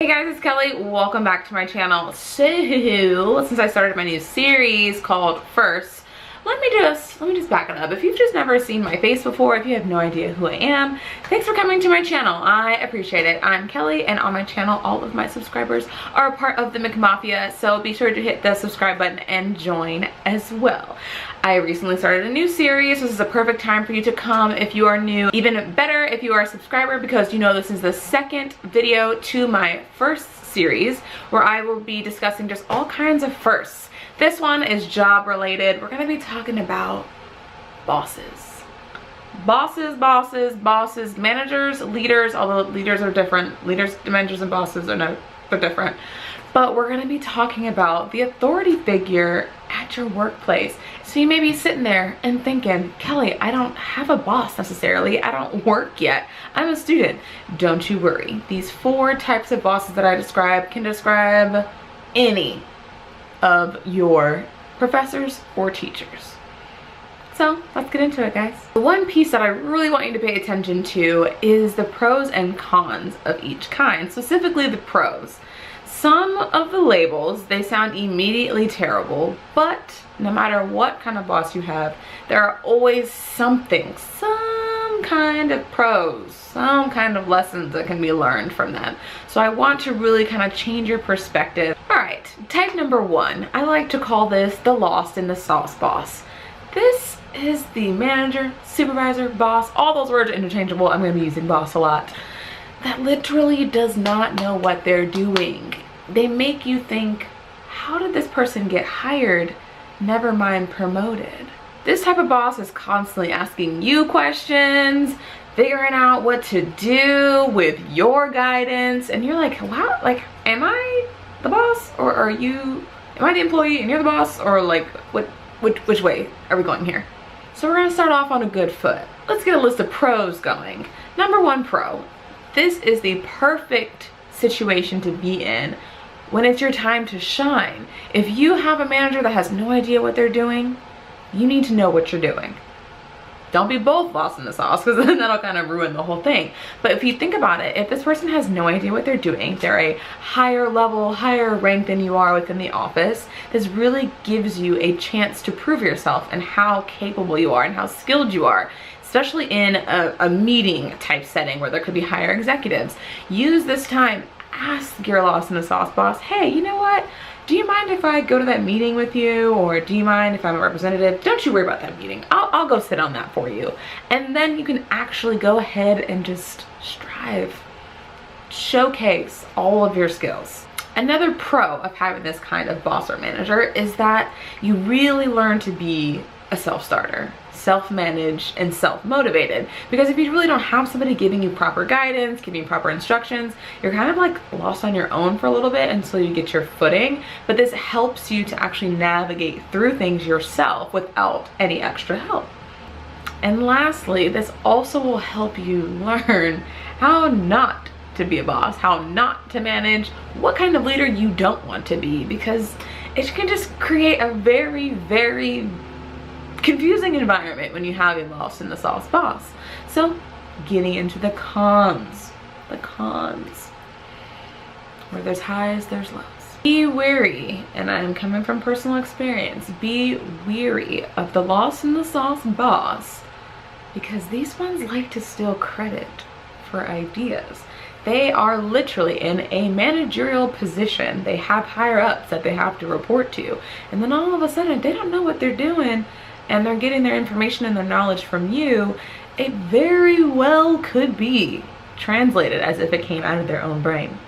Hey guys, it's Kelly. Welcome back to my channel. So, since I started my new series called First, let me just back it up. If you've just never seen my face before, if you have no idea who I am, thanks for coming to my channel. I appreciate it. I'm Kelly, and on my channel, all of my subscribers are a part of the McMafia, so be sure to hit the subscribe button and join as well. I recently started a new series. This is a perfect time for you to come if you are new. Even better if you are a subscriber, because you know this is the second video to my first series where I will be discussing just all kinds of firsts. This one is job related. We're gonna be talking about bosses. Bosses, managers, leaders, although leaders are different. Leaders, managers, and bosses are different. But we're gonna be talking about the authority figure at your workplace. So you may be sitting there and thinking, Kelly, I don't have a boss necessarily. I don't work yet. I'm a student. Don't you worry. These 4 types of bosses that I describe can describe any of your professors or teachers. So let's get into it, guys. The one piece that I really want you to pay attention to is the pros and cons of each kind, specifically the pros. Some of the labels, they sound immediately terrible, but no matter what kind of boss you have, there are always some kind of pros, some kind of lessons that can be learned from them. So I want to really kind of change your perspective. All right, type number 1. I like to call this the lost in the sauce boss. This is the manager, supervisor, boss, all those words are interchangeable. I'm gonna be using boss a lot. That literally does not know what they're doing. They make you think, how did this person get hired? Never mind promoted. This type of boss is constantly asking you questions, figuring out what to do with your guidance, and you're like, wow, like, am I the boss, or am I the employee and you're the boss, or like, which way are we going here? So we're gonna start off on a good foot. Let's get a list of pros going. Number 1 pro, this is the perfect situation to be in when it's your time to shine. If you have a manager that has no idea what they're doing, you need to know what you're doing. Don't be both lost in the sauce, because then that'll kind of ruin the whole thing. But if you think about it, if this person has no idea what they're doing, they're a higher level, higher rank than you are within the office, this really gives you a chance to prove yourself and how capable you are and how skilled you are, especially in a meeting type setting where there could be higher executives. Use this time, ask your lost in the sauce boss, hey, you know what? Do you mind if I go to that meeting with you? Or do you mind if I'm a representative? Don't you worry about that meeting. I'll go sit on that for you. And then you can actually go ahead and just strive. Showcase all of your skills. Another pro of having this kind of boss or manager is that you really learn to be a self-starter, self-managed, and self-motivated. Because if you really don't have somebody giving you proper guidance, giving you proper instructions, you're kind of like lost on your own for a little bit until you get your footing. But this helps you to actually navigate through things yourself without any extra help. And lastly, this also will help you learn how not to be a boss, how not to manage, what kind of leader you don't want to be, because it can just create a very confusing environment when you have a lost in the sauce boss. So getting into the cons. Where there's highs, there's lows. Be wary, and I'm coming from personal experience, be weary of the lost in the sauce boss, because these ones like to steal credit for ideas. They are literally in a managerial position. They have higher ups that they have to report to, and then all of a sudden they don't know what they're doing, and they're getting their information and their knowledge from you. It very well could be translated as if it came out of their own brain.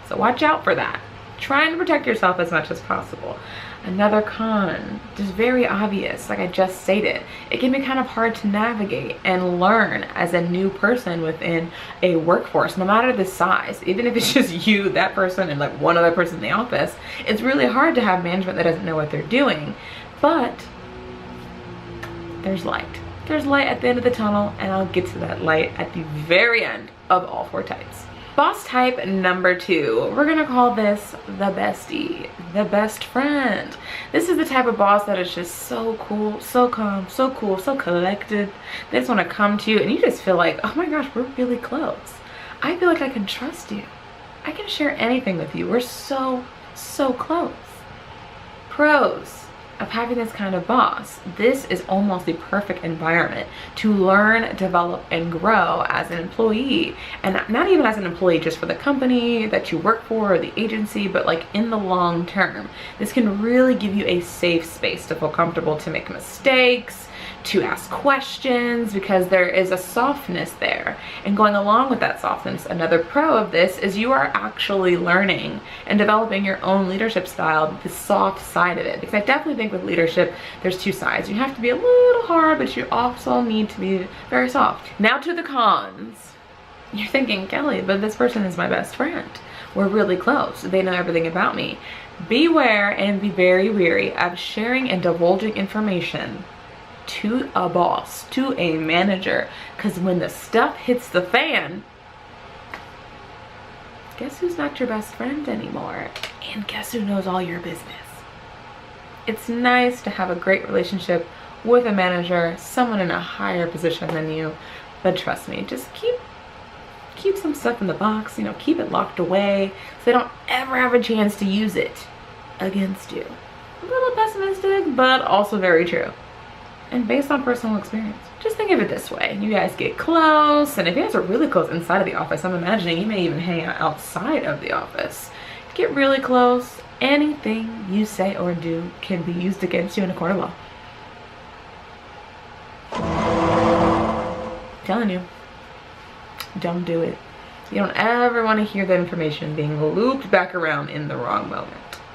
So watch out for that. Trying to protect yourself as much as possible. Another con, just very obvious, like I just stated, it can be kind of hard to navigate and learn as a new person within a workforce, no matter the size. Even if it's just you, that person, and like one other person in the office, it's really hard to have management that doesn't know what they're doing. But there's light. There's light at the end of the tunnel, and I'll get to that light at the very end of all 4 types. Boss type number 2, we're gonna call this the bestie, the best friend. This is the type of boss that is just so cool, so calm, so cool, so collected. They just wanna come to you and you just feel like, oh my gosh, we're really close. I feel like I can trust you. I can share anything with you. We're so close. Pros of having this kind of boss: this is almost the perfect environment to learn, develop, and grow as an employee. And not even as an employee just for the company that you work for or the agency, but like in the long term. This can really give you a safe space to feel comfortable to make mistakes, to ask questions, because there is a softness there. And going along with that softness, another pro of this is you are actually learning and developing your own leadership style, the soft side of it. Because I definitely think with leadership, there's two sides. You have to be a little hard, but you also need to be very soft. Now to the cons. You're thinking, Kelly, but this person is my best friend. We're really close. They know everything about me. Beware and be very wary of sharing and divulging information to a boss, to a manager, because when the stuff hits the fan, guess who's not your best friend anymore? And guess who knows all your business? It's nice to have a great relationship with a manager, someone in a higher position than you, but trust me, just keep some stuff in the box, you know, keep it locked away so they don't ever have a chance to use it against you. A little pessimistic, but also very true. And based on personal experience. Just think of it this way. You guys get close, and if you guys are really close inside of the office, I'm imagining you may even hang out outside of the office. Get really close. Anything you say or do can be used against you in a court of law. Telling you, don't do it. You don't ever want to hear that information being looped back around in the wrong moment.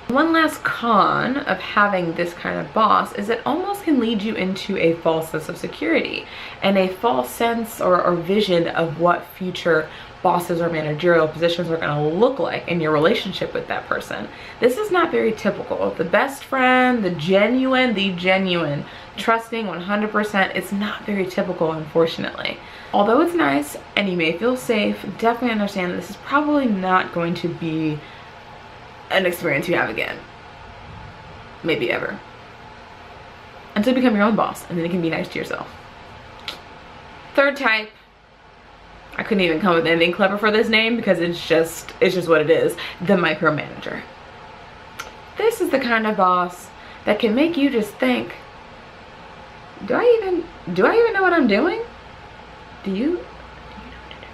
One last con of having this kind of boss is it almost can lead you into a false sense of security and a false sense or vision of what future bosses or managerial positions are going to look like in your relationship with that person. This is not very typical. The best friend, the genuine, trusting 100%, it's not very typical, unfortunately. Although it's nice and you may feel safe, definitely understand that this is probably not going to be an experience you have again, maybe ever, until you become your own boss, and then you can be nice to yourself. Third type, I couldn't even come with anything clever for this name because it's just what it is: the micromanager. This is the kind of boss that can make you just think, do I even know what I'm doing? Do you know what I'm doing?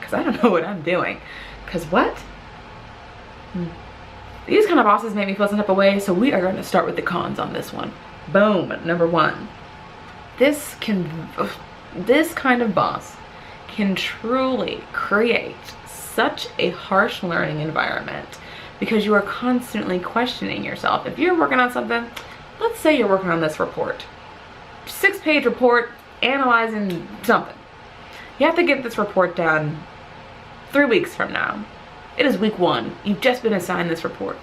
Because I don't know what I'm doing. Because what? These kind of bosses make me feel some type of way, so we are going to start with the cons on this one. Boom. Number one. This kind of boss can truly create such a harsh learning environment because you are constantly questioning yourself. If you're working on something, let's say you're working on this report. 6-page report analyzing something. You have to get this report done 3 weeks from now. It is week 1. You've just been assigned this report.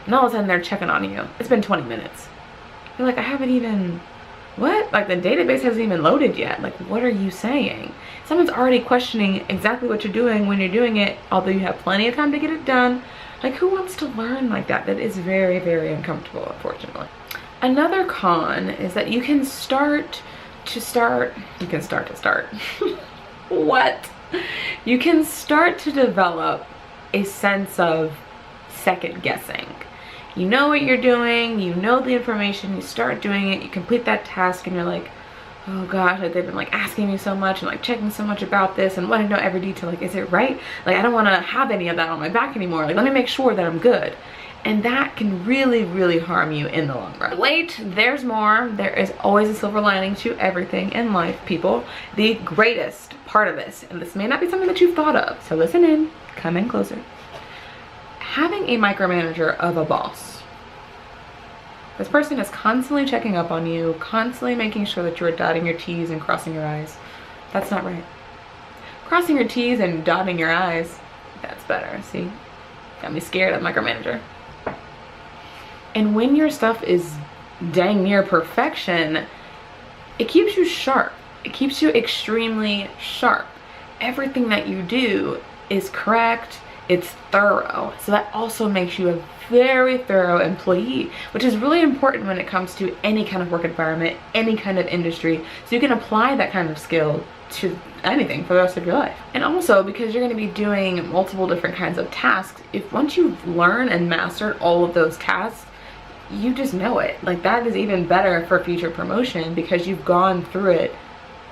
And all of a sudden they're checking on you. It's been 20 minutes. You're like, I haven't even, what? Like the database hasn't even loaded yet. Like, what are you saying? Someone's already questioning exactly what you're doing when you're doing it, although you have plenty of time to get it done. Like, who wants to learn like that? That is very, very uncomfortable, unfortunately. Another con is that you can start to what? You can start to develop a sense of second guessing. You know what you're doing, you know the information, you start doing it, you complete that task, and you're like, oh gosh, like they've been like asking me so much and like checking so much about this and wanting to know every detail. Like, is it right? Like, I don't want to have any of that on my back anymore. Like, let me make sure that I'm good. And that can really, really harm you in the long run. Wait, there's more. There is always a silver lining to everything in life, people. The greatest part of this, and this may not be something that you've thought of, so listen in, come in closer. Having a micromanager of a boss. This person is constantly checking up on you, constantly making sure that you are dotting your T's and crossing your I's. That's not right. Crossing your T's and dotting your I's, that's better, see? Got me scared of micromanager. And when your stuff is dang near perfection, it keeps you sharp. It keeps you extremely sharp. Everything that you do is correct, it's thorough. So that also makes you a very thorough employee, which is really important when it comes to any kind of work environment, any kind of industry. So you can apply that kind of skill to anything for the rest of your life. And also because you're going to be doing multiple different kinds of tasks, if once you've learned and mastered all of those tasks, you just know it. Like, that is even better for future promotion because you've gone through it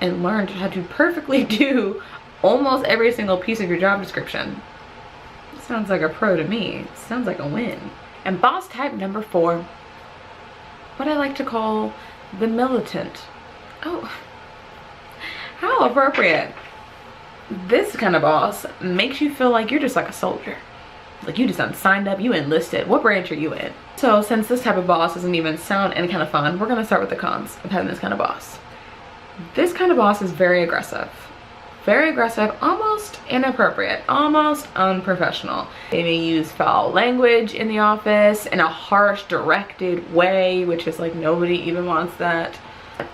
and learned how to perfectly do almost every single piece of your job description. Sounds like a pro to me. Sounds like a win. And boss type number 4, what I like to call the militant. Oh, how appropriate. This kind of boss makes you feel like you're just like a soldier. Like you just signed up, you enlisted. What branch are you in? So since this type of boss doesn't even sound any kind of fun, we're gonna start with the cons of having this kind of boss. This kind of boss is very aggressive. Very aggressive, almost inappropriate, almost unprofessional. They may use foul language in the office in a harsh, directed way, which is like nobody even wants that.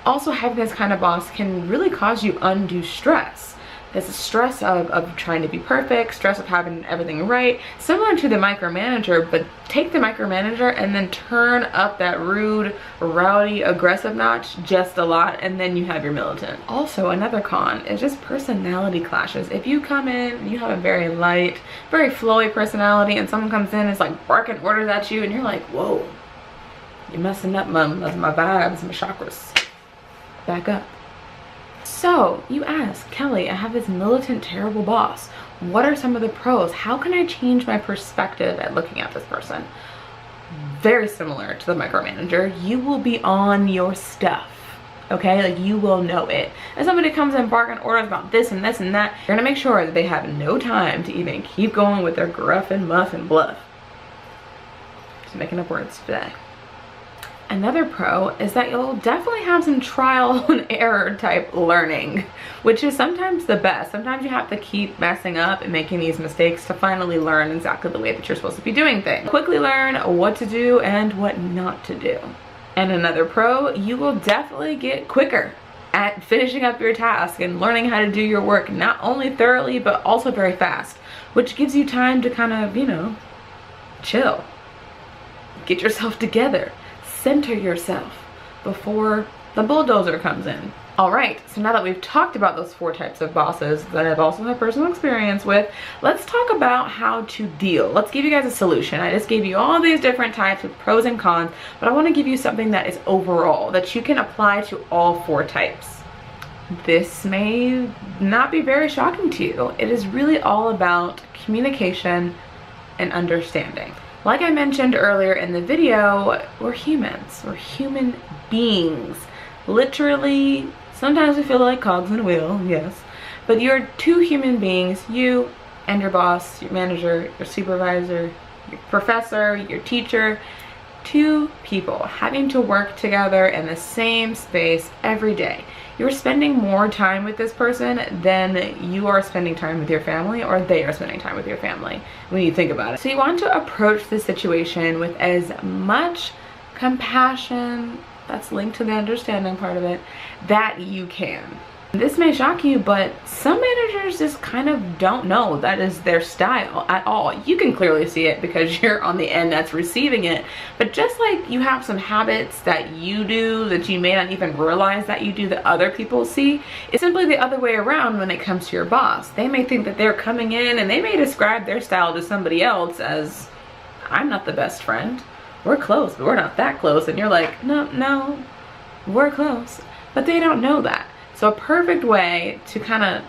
Also, having this kind of boss can really cause you undue stress. There's a stress of trying to be perfect, stress of having everything right, similar to the micromanager, but take the micromanager and then turn up that rude, rowdy, aggressive notch just a lot, and then you have your militant. Also, another con is just personality clashes. If you come in and you have a very light, very flowy personality, and someone comes in and is like barking orders at you, and you're like, whoa, you're messing up my vibes, my chakras. Back up. So you ask, Kelly, I have this militant, terrible boss. What are some of the pros? How can I change my perspective at looking at this person? Very similar to the micromanager. You will be on your stuff, okay? Like, you will know it. If somebody comes in barking orders about this and this and that, you're gonna make sure that they have no time to even keep going with their gruff and muff and bluff. Just making up words today. Another pro is that you'll definitely have some trial and error type learning, which is sometimes the best. Sometimes you have to keep messing up and making these mistakes to finally learn exactly the way that you're supposed to be doing things. Quickly learn what to do and what not to do. And another pro, you will definitely get quicker at finishing up your task and learning how to do your work, not only thoroughly, but also very fast, which gives you time to kind of, you know, chill, get yourself together. Center yourself before the bulldozer comes in. All right, so now that we've talked about those 4 types of bosses that I've also had personal experience with, let's talk about how to deal. Let's give you guys a solution. I just gave you all these different types with pros and cons, but I want to give you something that is overall, that you can apply to all 4 types. This may not be very shocking to you. It is really all about communication and understanding. Like I mentioned earlier in the video, we're humans. We're human beings. Literally, sometimes we feel like cogs in a wheel, yes. But you're 2 human beings, you and your boss, your manager, your supervisor, your professor, your teacher. 2 people having to work together in the same space every day. You're spending more time with this person than you are spending time with your family, or they are spending time with your family when you think about it. So you want to approach the situation with as much compassion, that's linked to the understanding part of it, that you can. This may shock you, but some managers just kind of don't know that is their style at all. You can clearly see it because you're on the end that's receiving it. But just like you have some habits that you do that you may not even realize that you do that other people see, it's simply the other way around when it comes to your boss. They may think that they're coming in and they may describe their style to somebody else as, I'm not the best friend. We're close, but we're not that close. And you're like, no, we're close. But they don't know that. So a perfect way to kind of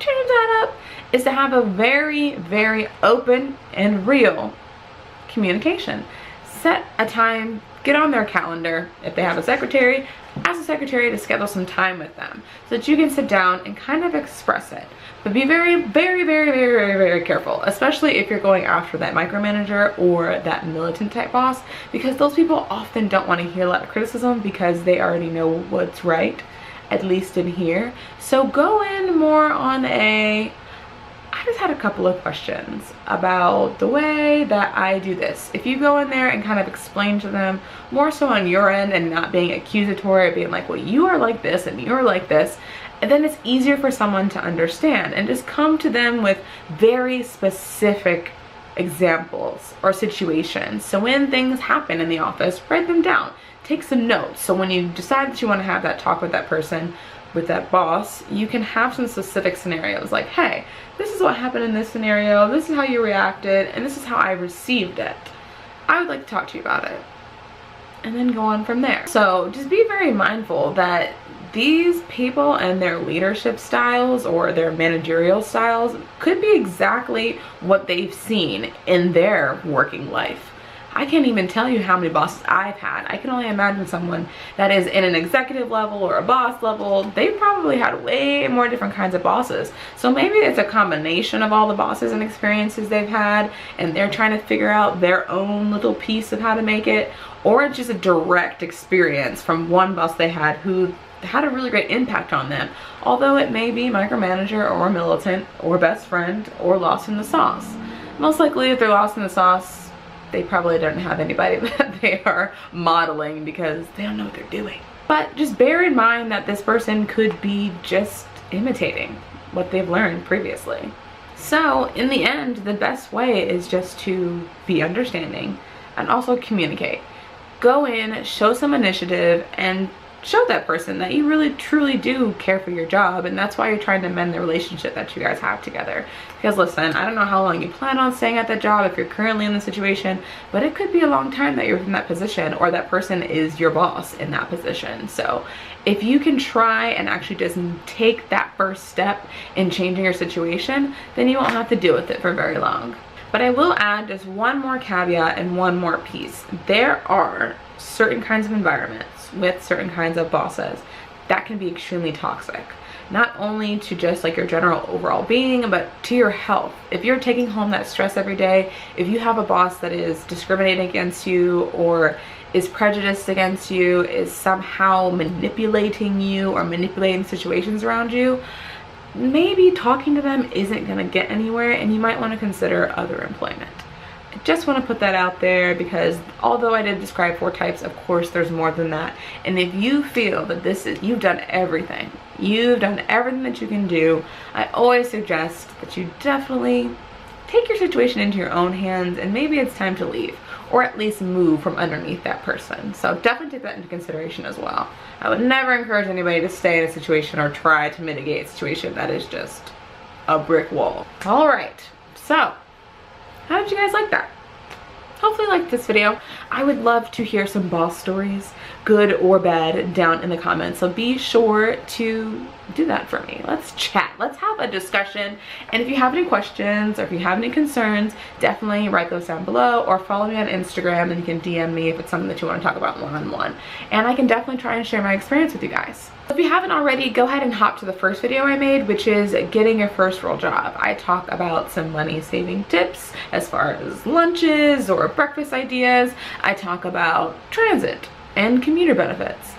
turn that up is to have a very, very open and real communication. Set a time, get on their calendar. If they have a secretary, ask the secretary to schedule some time with them so that you can sit down and kind of express it. But be very, very, very, very, very, very careful, especially if you're going after that micromanager or that militant type boss, because those people often don't want to hear a lot of criticism because they already know what's right, at least in here. So go in more on I just had a couple of questions about the way that I do this. If you go in there and kind of explain to them more so on your end and not being accusatory, being like, well, you are like this and you're like this, And then it's easier for someone to understand, and just come to them with very specific examples or situations. So when things happen in the office, write them down, take some notes. So when you decide that you want to have that talk with that person, with that boss, you can have some specific scenarios like, hey, this is what happened in this scenario, this is how you reacted, and this is how I received it. I would like to talk to you about it. And then go on from there. So just be very mindful that these people and their leadership styles or their managerial styles could be exactly what they've seen in their working life. I can't even tell you how many bosses I've had. I can only imagine someone that is in an executive level or a boss level. They've probably had way more different kinds of bosses. So maybe it's a combination of all the bosses and experiences they've had, and they're trying to figure out their own little piece of how to make it, or it's just a direct experience from one boss they had who had a really great impact on them. Although it may be micromanager or militant or best friend or lost in the sauce. Most likely if they're lost in the sauce, they probably don't have anybody that they are modeling because they don't know what they're doing. But just bear in mind that this person could be just imitating what they've learned previously. So in the end, the best way is just to be understanding and also communicate. Go in, show some initiative, and show that person that you really truly do care for your job, and that's why you're trying to mend the relationship that you guys have together. Because listen, I don't know how long you plan on staying at that job if you're currently in the situation, but it could be a long time that you're in that position, or that person is your boss in that position. So if you can try and actually just take that first step in changing your situation, then you won't have to deal with it for very long. But I will add just one more caveat and one more piece. There are certain kinds of environments with certain kinds of bosses that can be extremely toxic, not only to just like your general overall being, but to your health. If you're taking home that stress every day, if you have a boss that is discriminating against you or is prejudiced against you, is somehow manipulating you or manipulating situations around you, maybe talking to them isn't going to get anywhere, and you might want to consider other employment. I just want to put that out there because although I did describe 4 types, of course there's more than that. And if you feel that you've done everything that you can do, I always suggest that you definitely take your situation into your own hands, and maybe it's time to leave, or at least move from underneath that person. So definitely take that into consideration as well. I would never encourage anybody to stay in a situation or try to mitigate a situation that is just a brick wall. All right, so how did you guys like that? Hopefully you liked this video. I would love to hear some boss stories, good or bad, down in the comments. So be sure to do that for me. Let's chat. Let's have a discussion. And if you have any questions or if you have any concerns, definitely write those down below, or follow me on Instagram and you can DM me if it's something that you want to talk about one-on-one. And I can definitely try and share my experience with you guys. If you haven't already, go ahead and hop to the first video I made, which is getting your first real job. I talk about some money saving tips as far as lunches or breakfast ideas. I talk about transit and commuter benefits.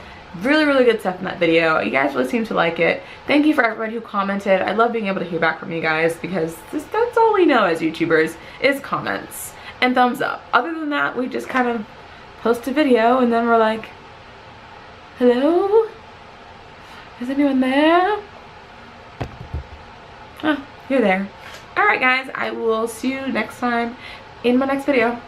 Really, really good stuff in that video. You guys really seem to like it. Thank you for everybody who commented. I love being able to hear back from you guys because that's all we know as YouTubers is comments and thumbs up. Other than that, we just kind of post a video and then we're like, hello? Is anyone there? Oh, you're there. Alright guys, I will see you next time in my next video.